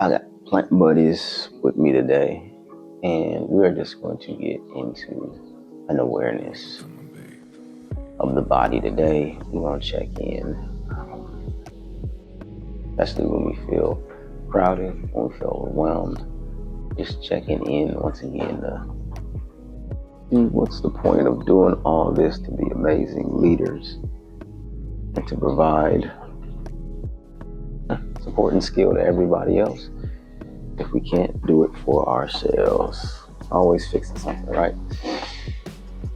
I got plant buddies with me today, and we're just going to get into an awareness of the body today. We're going to check in, especially when we feel crowded, when we feel overwhelmed. Just checking in once again. What's the point of doing all this to be amazing leaders and to provide support and skill to everybody else if we can't do it for ourselves? Always fixing something, right?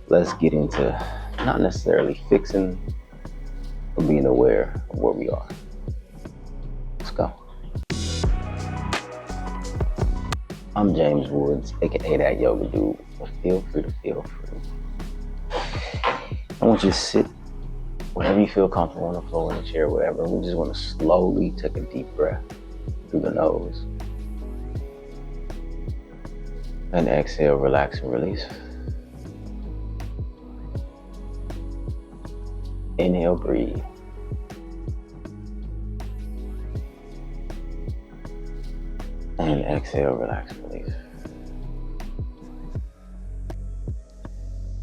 Let's get into not necessarily fixing, but being aware of where we are. Let's go. I'm James Woods, aka that yoga dude, but feel free to feel free. I want you to sit wherever you feel comfortable, on the floor, in a chair, whatever. We just want to slowly take a deep breath through the nose. And exhale, relax and release. Inhale, breathe. And exhale, relax and release.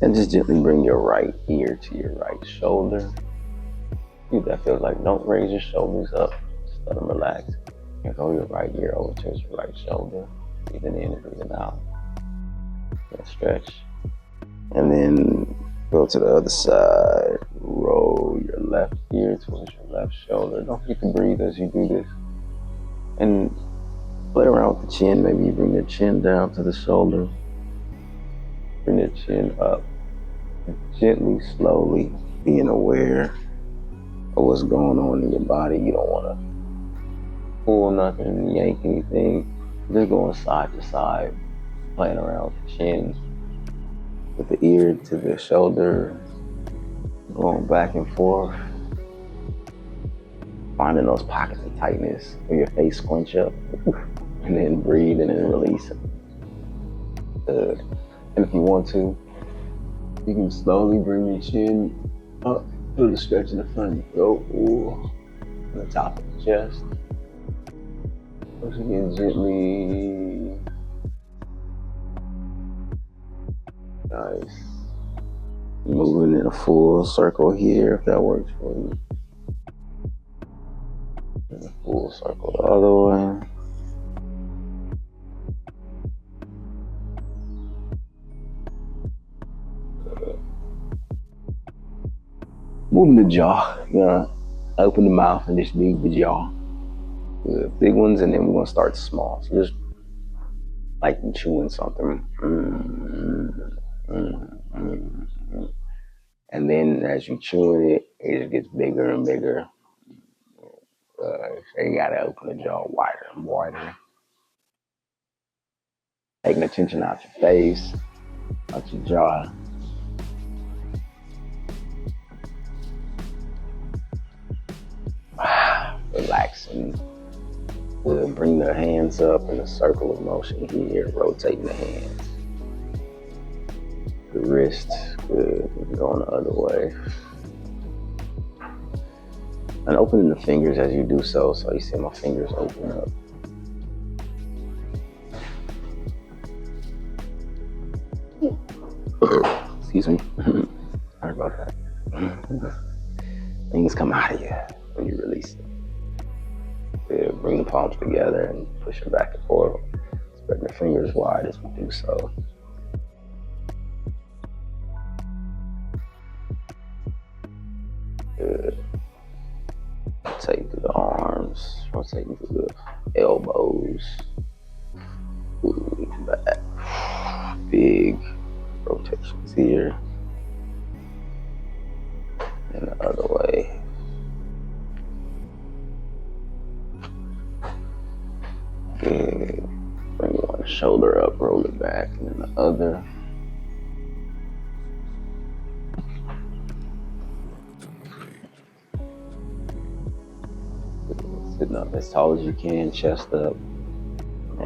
And just gently bring your right ear to your right shoulder. If that feels like, don't raise your shoulders up. Just let them relax. And go your right ear over to your right shoulder. Breathing in and breathing out. And stretch. And then go to the other side. Roll your left ear towards your left shoulder. Don't forget to breathe as you do this. And play around with the chin. Maybe you bring your chin down to the shoulder. Bring your chin up. Gently, slowly, being aware of what's going on in your body. You don't want to pull nothing, yank anything. Just going side to side, playing around with the chin, with the ear to the shoulder, going back and forth, finding those pockets of tightness where your face squinch up, and then breathe and then release. Good. And if you want to, you can slowly bring your chin up, feel the stretch in the front of the throat, on the top of the chest. Once again, gently. Nice. Moving in a full circle here, if that works for you. In a full circle the other way. Moving the jaw. You're gonna open the mouth and just move the jaw. The big ones, and then we're gonna start small. So just like chewing something. And then as you chewing it, it just gets bigger and bigger. So you gotta open the jaw wider and wider. Taking attention out your face, out your jaw. Relaxing. We'll bring the hands up in a circle of motion here, rotating the hands. The wrist, good. Going the other way. And opening the fingers as you do so. So you see my fingers open up. Excuse me. Sorry about that. Things come out of you when you release it. Bring the palms together and push them back and forth. Spreading the fingers wide as we do so. Good. Rotating through the arms, rotating through the elbows. Back. Big rotations here. And the other way. Good. Bring one shoulder up, roll it back, and then the other. Good. Sitting up as tall as you can, chest up.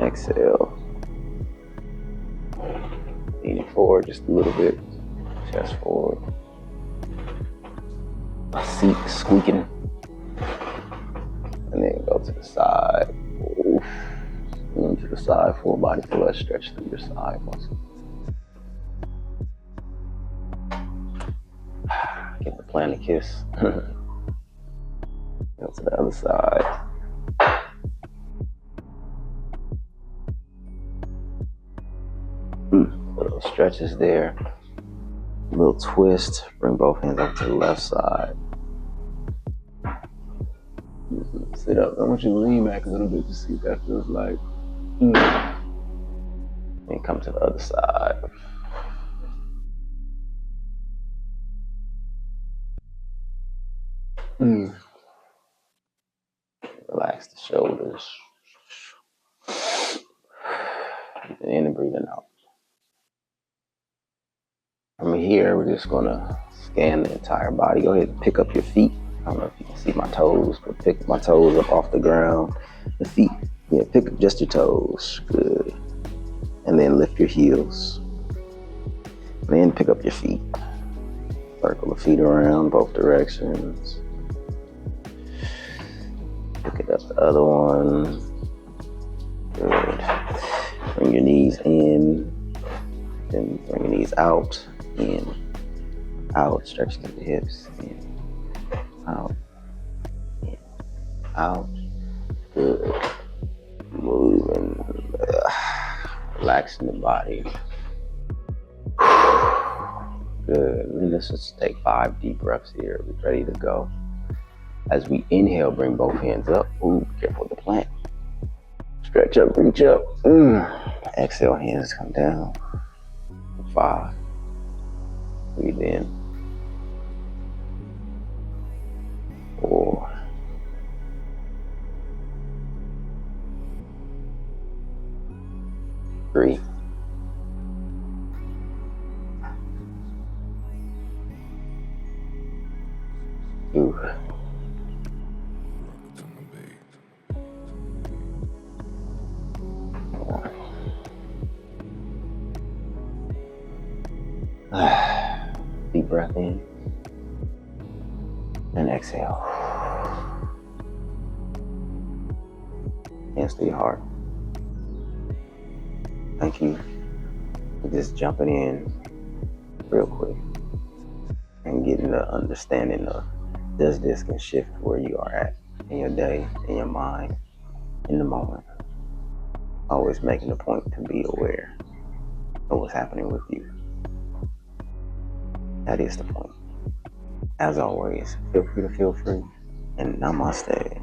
Exhale. Leaning forward just a little bit, chest forward. Seat squeaking. And then go to the side. Oof. to the side, full body flush, stretch through your side muscle. Give the plant a kiss. Go to the other side. Little stretches there. Little twist. Bring both hands up to the left side. Sit up. I want you to lean back a little bit to see what that feels like. And come to the other side. Relax the shoulders. Breathing in and breathing out. From here, we're just gonna scan the entire body. Go ahead and pick up your feet. I don't know if you can see my toes, but pick my toes up off the ground. The feet, yeah, pick up just your toes. Good. And then lift your heels. And then pick up your feet. Circle the feet around both directions. Pick it up the other one. Good. Bring your knees in. Then bring your knees out. In. Out. Stretch through the hips. In. Out. In. Out. Good. Moving. Relaxing the body. Good. Let's just take 5 deep breaths here. We're ready to go. As we inhale, bring both hands up. Ooh, be careful with the plant. Stretch up, reach up. Exhale, hands come down. 5. Breathe in. 4. 3. 2. 1. Deep breath in and exhale. Hands to your heart. Thank you for just jumping in real quick and getting the understanding of does this can shift where you are at in your day, in your mind, in the moment. Always making a point to be aware of what's happening with you. That is the point. As always, feel free to feel free, and namaste.